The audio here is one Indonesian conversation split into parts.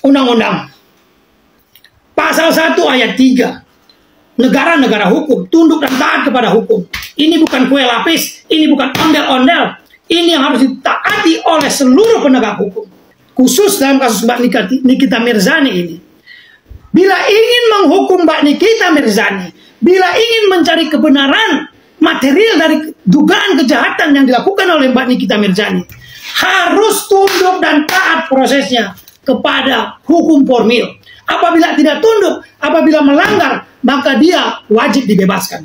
Undang-Undang Pasal 1 ayat 3. Negara-negara hukum, tunduk dan taat kepada hukum. Ini bukan kue lapis, ini bukan ondel-ondel. Ini yang harus ditaati oleh seluruh penegak hukum. Khusus dalam kasus Mbak Nikita Mirzani ini. Bila ingin menghukum Mbak Nikita Mirzani, bila ingin mencari kebenaran material dari dugaan kejahatan yang dilakukan oleh Mbak Nikita Mirzani, harus tunduk dan taat prosesnya kepada hukum formil. Apabila tidak tunduk, apabila melanggar, maka dia wajib dibebaskan.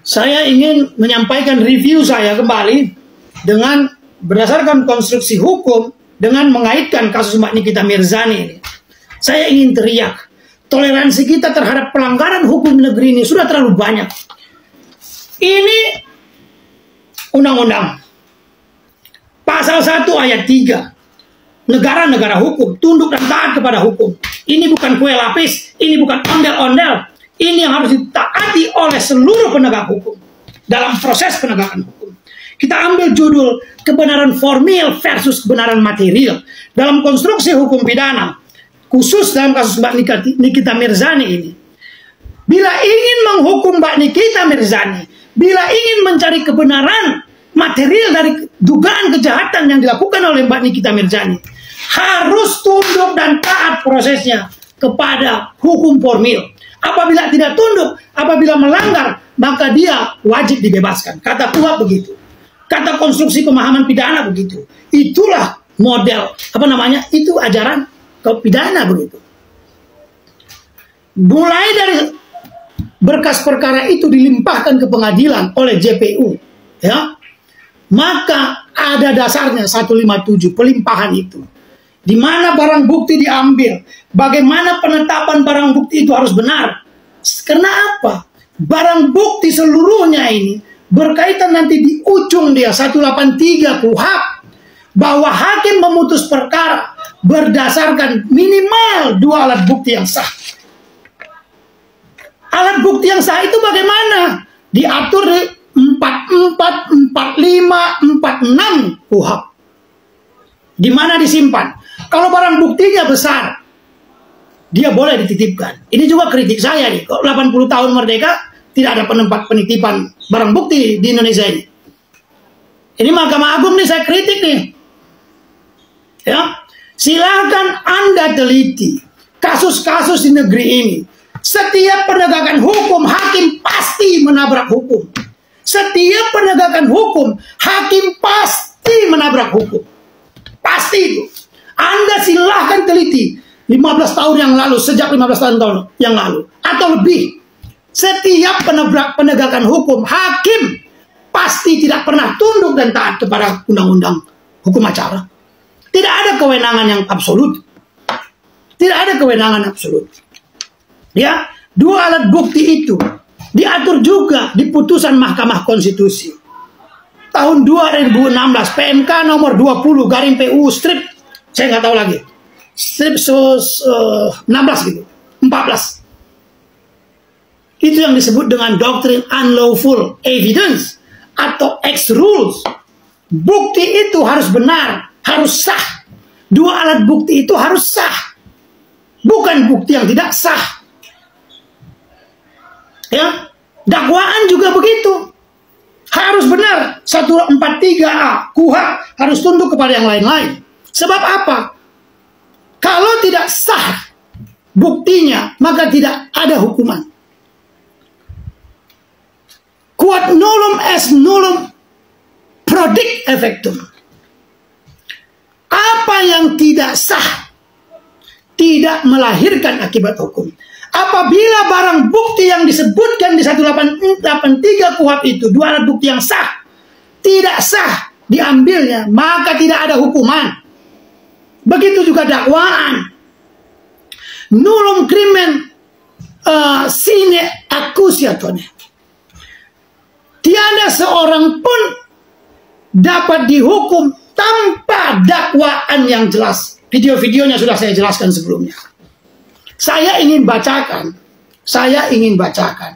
Saya ingin menyampaikan review saya kembali dengan berdasarkan konstruksi hukum dengan mengaitkan kasus Mbak Nikita Mirzani ini. Saya ingin teriak, toleransi kita terhadap pelanggaran hukum negeri ini sudah terlalu banyak. Ini Undang-Undang Pasal 1 ayat 3. Negara-negara hukum, tunduk dan taat kepada hukum. Ini bukan kue lapis, ini bukan ondel-ondel. Ini yang harus ditaati oleh seluruh penegak hukum dalam proses penegakan hukum. Kita ambil judul kebenaran formil versus kebenaran material dalam konstruksi hukum pidana, khusus dalam kasus Mbak Nikita Mirzani ini. Bila ingin menghukum Mbak Nikita Mirzani, bila ingin mencari kebenaran material dari dugaan kejahatan yang dilakukan oleh Mbak Nikita Mirzani, harus tunduk dan taat prosesnya kepada hukum formil. Apabila tidak tunduk, apabila melanggar, maka dia wajib dibebaskan. Kata kuhap begitu. Kata konstruksi pemahaman pidana begitu. Itulah model, itu ajaran pidana begitu. Mulai dari berkas perkara itu dilimpahkan ke pengadilan oleh JPU, ya, maka ada dasarnya 157 pelimpahan itu. Di mana barang bukti diambil, bagaimana penetapan barang bukti itu harus benar. Karena apa? Barang bukti seluruhnya ini berkaitan nanti di ujung dia 183 KUHP bahwa hakim memutus perkara berdasarkan minimal 2 alat bukti yang sah. Alat bukti yang sah itu bagaimana? Diatur di 44, 45, 46 KUHP. Di mana disimpan? Kalau barang buktinya besar, dia boleh dititipkan. Ini juga kritik saya nih. Kok 80 tahun merdeka tidak ada penitipan barang bukti di Indonesia ini. Ini Mahkamah Agung nih saya kritik nih. Ya, silakan Anda teliti kasus-kasus di negeri ini. Setiap penegakan hukum hakim pasti menabrak hukum. Setiap penegakan hukum hakim pasti menabrak hukum. Pasti itu. Anda silahkan teliti 15 tahun yang lalu, sejak 15 tahun yang lalu, atau lebih. Setiap penegakan hukum, hakim pasti tidak pernah tunduk dan taat kepada undang-undang hukum acara. Tidak ada kewenangan yang absolut. Tidak ada kewenangan absolut. Ya, 2 alat bukti itu diatur juga di putusan Mahkamah Konstitusi. Tahun 2016, PMK nomor 20 garing PU strip, saya nggak tahu lagi, strip 16 gitu, 14. Itu yang disebut dengan doktrin unlawful evidence atau X rules. Bukti itu harus benar, harus sah. 2 alat bukti itu harus sah, bukan bukti yang tidak sah. Ya, dakwaan juga begitu. Harus benar. 143A KUHP harus tunduk kepada yang lain-lain. Sebab apa? Kalau tidak sah buktinya, maka tidak ada hukuman. Quod nullum est nullum prodicit effectum. Apa yang tidak sah tidak melahirkan akibat hukum. Apabila barang bukti yang disebutkan di 183 KUHP itu, 2 alat bukti yang sah, tidak sah diambilnya, maka tidak ada hukuman. Begitu juga dakwaan. Nullum crimen sine accusatione. Tiada seorang pun dapat dihukum tanpa dakwaan yang jelas. Video-videonya sudah saya jelaskan sebelumnya. Saya ingin bacakan Saya ingin bacakan.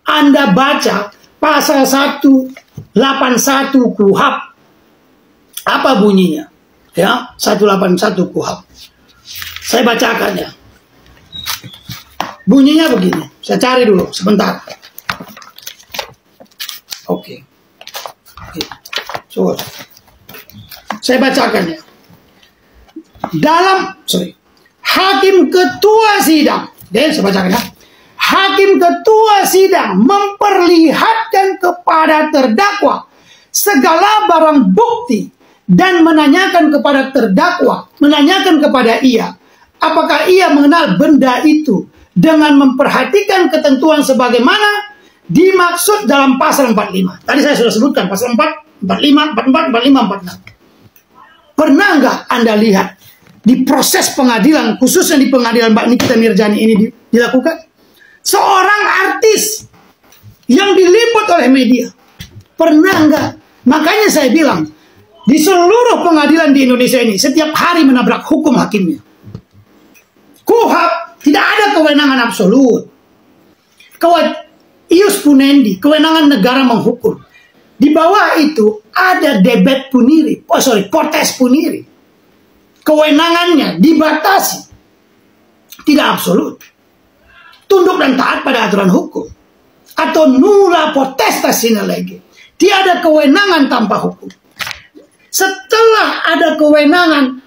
Anda baca pasal 181 KUHP. Apa bunyinya? Ya, 181 KUHP. Saya bacakan ya. Bunyinya begini. Saya cari dulu sebentar. Oke. So, saya bacakan ya. Hakim ketua sidang. Saya bacakan ya. Hakim ketua sidang memperlihatkan kepada terdakwa segala barang bukti dan menanyakan kepada terdakwa, menanyakan kepada ia, apakah ia mengenal benda itu dengan memperhatikan ketentuan sebagaimana dimaksud dalam pasal 45. Tadi saya sudah sebutkan pasal 4, 45, 44, 45, 46. Pernah nggak Anda lihat di proses pengadilan, khususnya di pengadilan Mbak Nikita Mirzani ini dilakukan? Seorang artis yang diliput oleh media. Pernah nggak? Makanya saya bilang, di seluruh pengadilan di Indonesia ini, setiap hari menabrak hukum hakimnya. KUHP tidak ada kewenangan absolut. Ius punendi, kewenangan negara menghukum. Di bawah itu ada debet puniri, potes puniri. Kewenangannya dibatasi, tidak absolut. Tunduk dan taat pada aturan hukum. Atau nulla potestas sine lege. Tiada kewenangan tanpa hukum. Setelah ada kewenangan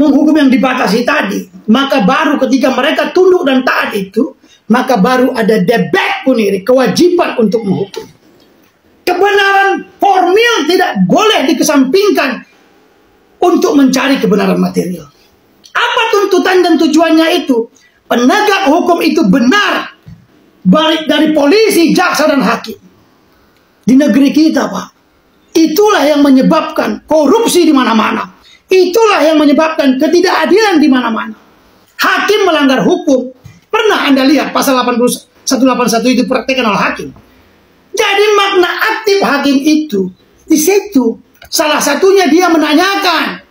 menghukum yang dibatasi tadi, maka baru ketika mereka tunduk dan taat itu, maka baru ada debet puniri, kewajiban untuk menghukum. Kebenaran formil tidak boleh dikesampingkan untuk mencari kebenaran material. Apa tuntutan dan tujuannya itu? Penegak hukum itu benar, baik dari polisi, jaksa, dan hakim. Di negeri kita, Pak, itulah yang menyebabkan korupsi di mana-mana. Itulah yang menyebabkan ketidakadilan di mana-mana. Hakim melanggar hukum. Pernah Anda lihat pasal 181 itu praktekkan oleh hakim. Jadi makna aktif hakim itu di situ. Salah satunya dia menanyakan,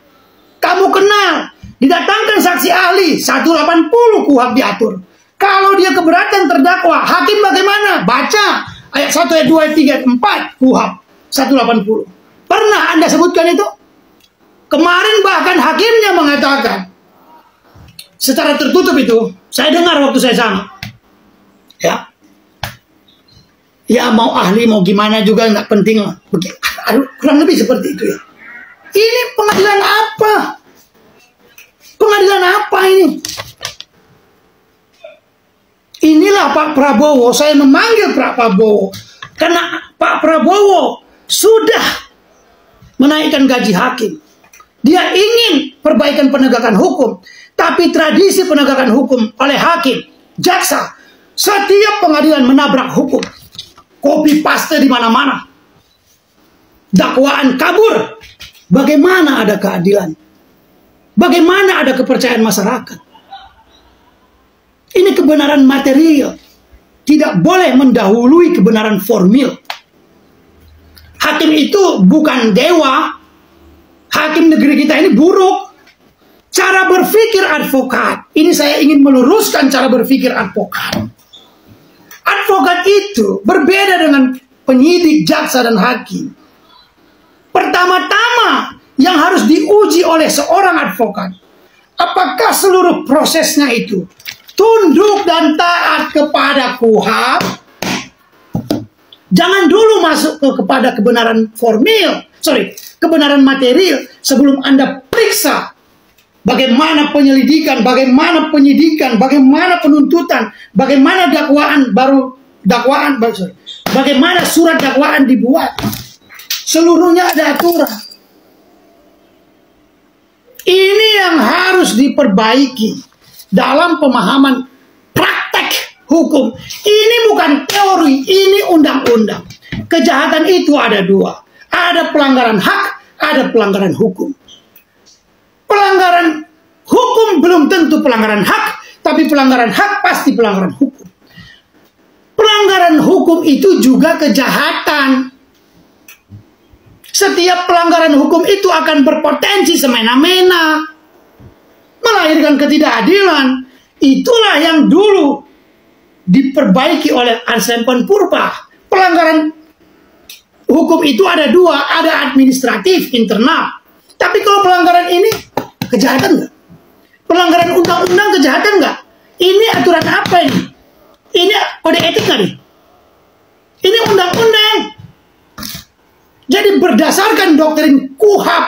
kamu kenal? Didatangkan saksi ahli, 180 KUHP diatur. Kalau dia keberatan terdakwa, hakim bagaimana? Baca ayat 1, ayat 2, ayat 3, ayat 4 KUHP 180. Pernah Anda sebutkan itu? Kemarin bahkan hakimnya mengatakan secara tertutup itu, saya dengar waktu saya sana. Ya mau ahli, mau gimana juga nggak penting lah. Kurang lebih seperti itu ya. Ini pengadilan apa? Pengadilan apa ini? Inilah Pak Prabowo, saya memanggil Pak Prabowo karena Pak Prabowo sudah menaikkan gaji hakim. Dia ingin perbaikan penegakan hukum, tapi tradisi penegakan hukum oleh hakim, jaksa, setiap pengadilan menabrak hukum. Copy paste di mana-mana. Dakwaan kabur. Bagaimana ada keadilan? Bagaimana ada kepercayaan masyarakat? Ini kebenaran material. Tidak boleh mendahului kebenaran formil. Hakim itu bukan dewa. Hakim negeri kita ini buruk. Cara berpikir advokat. Ini saya ingin meluruskan cara berpikir advokat. Advokat itu berbeda dengan penyidik, jaksa, dan hakim. Pertama-tama yang harus diuji oleh seorang advokat, apakah seluruh prosesnya itu tunduk dan taat kepada KUHP? Jangan dulu masuk kepada kebenaran formil, kebenaran material sebelum Anda periksa bagaimana penyelidikan, bagaimana penyidikan, bagaimana penuntutan, bagaimana bagaimana surat dakwaan dibuat. Seluruhnya ada aturan. Ini yang harus diperbaiki dalam pemahaman praktek hukum. Ini bukan teori, ini undang-undang. Kejahatan itu ada dua. Ada pelanggaran hak, ada pelanggaran hukum. Pelanggaran hukum belum tentu pelanggaran hak, tapi pelanggaran hak pasti pelanggaran hukum. Pelanggaran hukum itu juga kejahatan. Setiap pelanggaran hukum itu akan berpotensi semena-mena, melahirkan ketidakadilan. Itulah yang dulu diperbaiki oleh Ansempen Purba. Pelanggaran hukum itu ada dua, ada administratif, internal. Tapi kalau pelanggaran ini, kejahatan nggak? Pelanggaran undang-undang kejahatan nggak? Ini aturan apa ini? Ini kode etik nggak nih? Ini undang-undang. Jadi berdasarkan doktrin KUHP,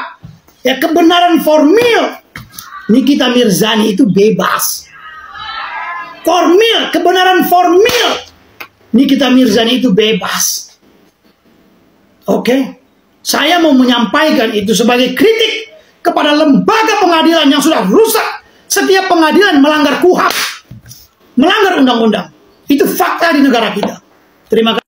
ya kebenaran formil, Nikita Mirzani itu bebas. Formil, kebenaran formil, Nikita Mirzani itu bebas. Oke, saya mau menyampaikan itu sebagai kritik kepada lembaga pengadilan yang sudah rusak. Setiap pengadilan melanggar KUHP, melanggar undang-undang. Itu fakta di negara kita. Terima kasih.